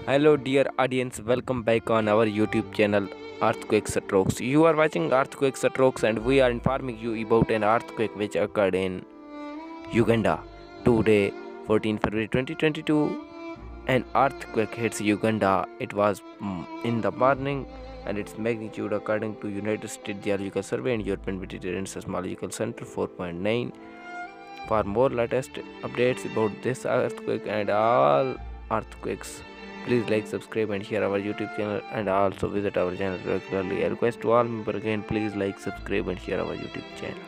Hello, dear audience, welcome back on our YouTube channel Earthquake Strokes. You are watching Earthquake Strokes, and we are informing you about an earthquake which occurred in Uganda today, 14 February 2022. An earthquake hits Uganda. It was in the morning, and its magnitude, according to United States Geological Survey and European Mediterranean Seismological Center, 4.9. For more latest updates about this earthquake and all earthquakes, please like, subscribe, and share our YouTube channel, and also visit our channel regularly. I request to all members again, please like, subscribe, and share our YouTube channel.